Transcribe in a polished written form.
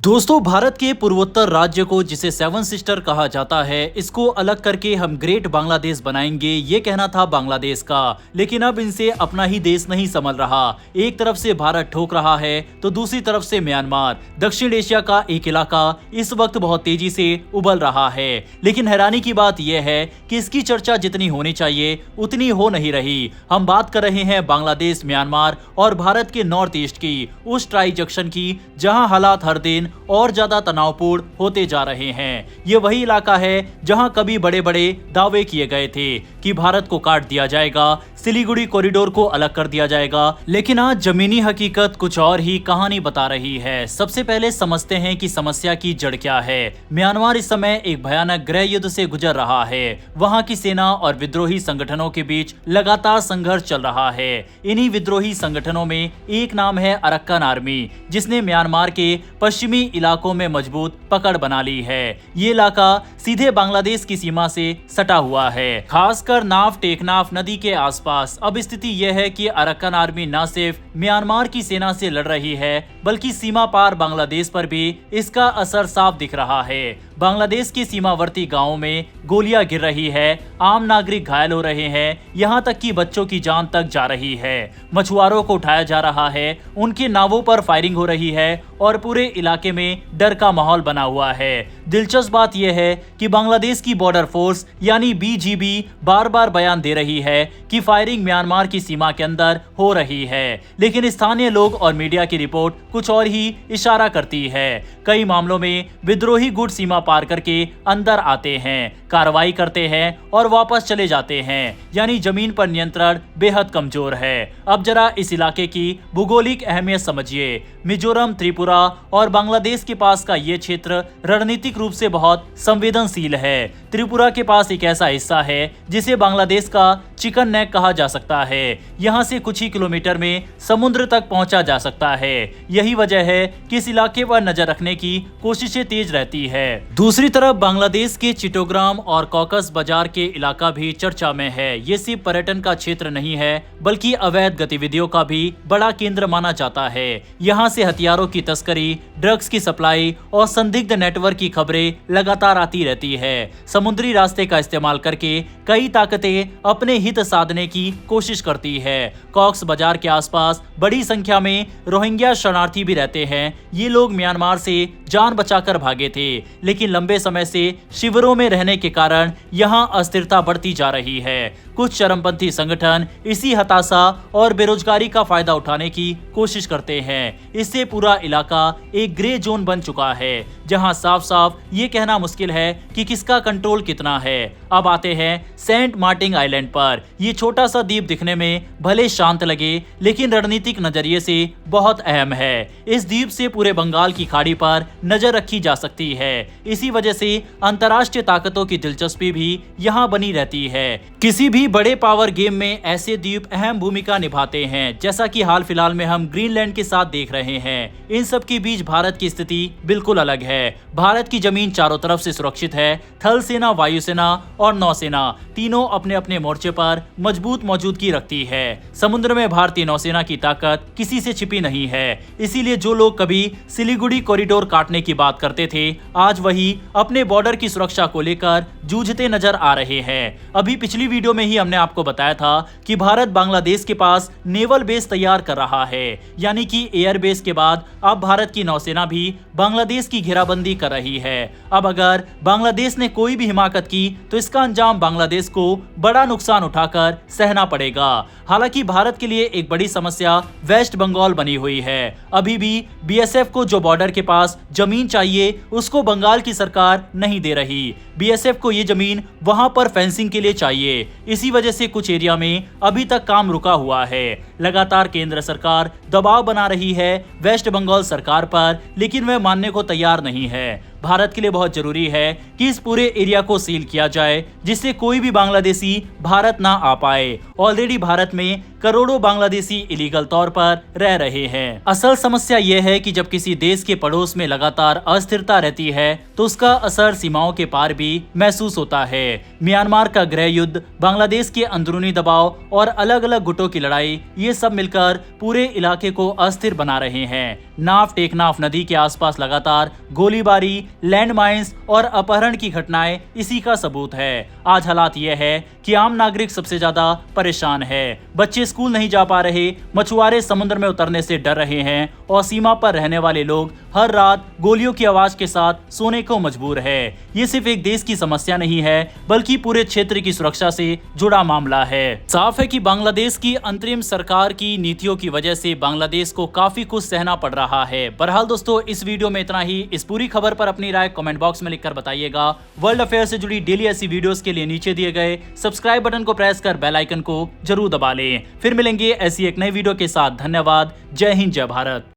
दोस्तों, भारत के पूर्वोत्तर राज्य को जिसे सेवन सिस्टर कहा जाता है, इसको अलग करके हम ग्रेट बांग्लादेश बनाएंगे, ये कहना था बांग्लादेश का। लेकिन अब इनसे अपना ही देश नहीं संभल रहा। एक तरफ से भारत ठोक रहा है तो दूसरी तरफ से म्यांमार, दक्षिण एशिया का एक इलाका इस वक्त बहुत तेजी से उबल रहा है। लेकिन हैरानी की बात यह है कि इसकी चर्चा जितनी होनी चाहिए उतनी हो नहीं रही। हम बात कर रहे हैं बांग्लादेश, म्यांमार और भारत के नॉर्थ ईस्ट की, उस ट्राई जंक्शन की जहां हालात हर दिन और ज्यादा तनावपूर्ण होते जा रहे हैं। ये वही इलाका है जहां कभी बड़े बड़े दावे किए गए थे कि भारत को काट दिया जाएगा, सिलीगुड़ी कॉरिडोर को अलग कर दिया जाएगा। लेकिन आज जमीनी हकीकत कुछ और ही कहानी बता रही है। सबसे पहले समझते हैं कि समस्या की जड़ क्या है। म्यांमार इस समय एक भयानक गृह युद्ध से गुजर रहा है। वहां की सेना और विद्रोही संगठनों के बीच लगातार संघर्ष चल रहा है। इन्हीं विद्रोही संगठनों में एक नाम है अरक्कन आर्मी, जिसने म्यांमार के पश्चिमी इलाकों में मजबूत पकड़ बना ली है। ये इलाका सीधे बांग्लादेश की सीमा से सटा हुआ है, खासकर नाव टेकनाफ नदी के आसपास। अब स्थिति यह है कि अरक्कन आर्मी न सिर्फ म्यांमार की सेना से लड़ रही है, बल्कि सीमा पार बांग्लादेश पर भी इसका असर साफ दिख रहा है। बांग्लादेश के सीमावर्ती गांवों में गोलियां गिर रही है, आम नागरिक घायल हो रहे हैं, यहां तक कि बच्चों की जान तक जा रही है। मछुआरों को उठाया जा रहा है, उनके नावों पर फायरिंग हो रही है और पूरे इलाके में डर का माहौल बना हुआ है। दिलचस्प बात यह है कि बांग्लादेश की बॉर्डर फोर्स यानी बीजीबी बार बार बयान दे रही है कि फायरिंग म्यांमार की सीमा के अंदर हो रही है, लेकिन स्थानीय लोग और मीडिया की रिपोर्ट कुछ और ही इशारा करती है। कई मामलों में विद्रोही गुट सीमा पार करके अंदर आते हैं, कार्रवाई करते हैं और वापस चले जाते हैं, यानी जमीन पर नियंत्रण बेहद कमजोर है। अब जरा इस इलाके की भूगोलिक अहमियत समझिए। मिजोरम, त्रिपुरा और बांग्लादेश के पास का ये क्षेत्र रणनीतिक रूप से बहुत संवेदनशील है। त्रिपुरा के पास एक ऐसा हिस्सा है जिसे बांग्लादेश का चिकन नेक कहा जा सकता है। यहाँ से कुछ ही किलोमीटर में समुद्र तक पहुंचा जा सकता है। यही वजह है कि इस इलाके पर नजर रखने की कोशिशें तेज रहती है। दूसरी तरफ बांग्लादेश के चिटोग्राम और कॉकस बाजार के इलाका भी चर्चा में है। ये सिर्फ पर्यटन का क्षेत्र नहीं है, बल्कि अवैध गतिविधियों का भी बड़ा केंद्र माना जाता है। यहाँ से हथियारों की तस्करी, ड्रग्स की सप्लाई और संदिग्ध नेटवर्क की खबरें लगातार आती रहती है। समुद्री रास्ते का इस्तेमाल करके कई ताकतें अपने हित साधने की कोशिश करती है। कॉक्स बाजार के आसपास बड़ी संख्या में रोहिंग्या शरणार्थी भी रहते हैं। ये लोग म्यांमार से जान बचाकर भागे थे, लेकिन लंबे समय से शिविरों में रहने के कारण यहाँ अस्थिरता बढ़ती जा रही है। कुछ चरमपंथी संगठन इसी हताशा और बेरोजगारी का फायदा उठाने की कोशिश करते हैं। इससे पूरा इलाका एक ग्रे जोन बन चुका है, जहां साफ साफ ये कहना मुश्किल है कि किसका कंट्रोल कितना है। अब आते हैं सेंट मार्टिन आइलैंड पर। ये छोटा सा द्वीप दिखने में भले शांत लगे, लेकिन रणनीतिक नजरिए से बहुत अहम है। इस द्वीप से पूरे बंगाल की खाड़ी पर नजर रखी जा सकती है। इसी वजह से अंतर्राष्ट्रीय ताकतों की दिलचस्पी भी यहाँ बनी रहती है। किसी भी बड़े पावर गेम में ऐसे द्वीप अहम भूमिका निभाते हैं, जैसा कि हाल फिलहाल में हम ग्रीनलैंड के साथ देख रहे हैं। इन सब के बीच भारत की स्थिति बिल्कुल अलग है। भारत की जमीन चारों तरफ से सुरक्षित है। थल सेना, वायुसेना और नौसेना तीनों अपने अपने मोर्चे पर मजबूत मौजूदगी रखती है। समुद्र में भारतीय नौसेना की ताकत किसी से छिपी नहीं है। इसीलिए जो लोग कभी सिलीगुड़ी कॉरिडोर काटने की बात करते थे, आज वही अपने बॉर्डर की सुरक्षा को लेकर जूझते नजर आ रहे हैं। अभी पिछली वीडियो में ही हमने आपको बताया था कि भारत बांग्लादेश के पास नेवल बेस तैयार कर रहा है, यानी कि एयर बेस के बाद अब भारत की नौसेना भी बांग्लादेश की घेराबंदी कर रही है। अब अगर बांग्लादेश ने कोई भी हिमाकत की तो इसका अंजाम बांग्लादेश को बड़ा नुकसान उठाकर सहना पड़ेगा। हालांकि भारत के लिए एक बड़ी समस्या वेस्ट बंगाल बनी हुई है। अभी भी बीएसएफ को जो बॉर्डर के पास जमीन चाहिए, उसको बंगाल की सरकार नहीं दे रही। बीएसएफ को ये जमीन वहां पर फेंसिंग के लिए चाहिए। इसी वजह से कुछ एरिया में अभी तक काम रुका हुआ है। लगातार केंद्र सरकार दबाव बना रही है वेस्ट बंगाल सरकार पर, लेकिन वह मानने को तैयार नहीं है। भारत के लिए बहुत जरूरी है कि इस पूरे एरिया को सील किया जाए, जिससे कोई भी बांग्लादेशी भारत ना आ पाए। ऑलरेडी भारत में करोड़ों बांग्लादेशी इलीगल तौर पर रह रहे हैं। असल समस्या यह है कि जब किसी देश के पड़ोस में लगातार अस्थिरता रहती है तो उसका असर सीमाओं के पार भी महसूस होता है। म्यांमार का गृह युद्ध, बांग्लादेश के अंदरूनी दबाव और अलग अलग गुटों की लड़ाई, ये सब मिलकर पूरे इलाके को अस्थिर बना रहे हैं। नाफ टेकनाफ नदी के आसपास लगातार गोलीबारी, लैंडमाइंस और अपहरण की घटनाएं इसी का सबूत है। आज हालात यह है कि आम नागरिक सबसे ज्यादा परेशान है। बच्चे स्कूल नहीं जा पा रहे, मछुआरे समुद्र में उतरने से डर रहे हैं और सीमा पर रहने वाले लोग हर रात गोलियों की आवाज के साथ सोने को मजबूर है। ये सिर्फ एक देश की समस्या नहीं है, बल्कि पूरे क्षेत्र की सुरक्षा से जुड़ा मामला है। साफ है कि बांग्लादेश की अंतरिम सरकार की नीतियों की वजह से बांग्लादेश को काफी कुछ सहना पड़ रहा है। बहरहाल दोस्तों, इस वीडियो में इतना ही। इस पूरी खबर पर अपनी राय कमेंट बॉक्स में लिखकर बताइएगा। वर्ल्ड अफेयर से जुड़ी डेली ऐसी वीडियोस के लिए नीचे दिए गए सब्सक्राइब बटन को प्रेस कर बेल आइकन को जरूर दबा लें। फिर मिलेंगे ऐसी एक नई वीडियो के साथ। धन्यवाद। जय हिंद, जय भारत।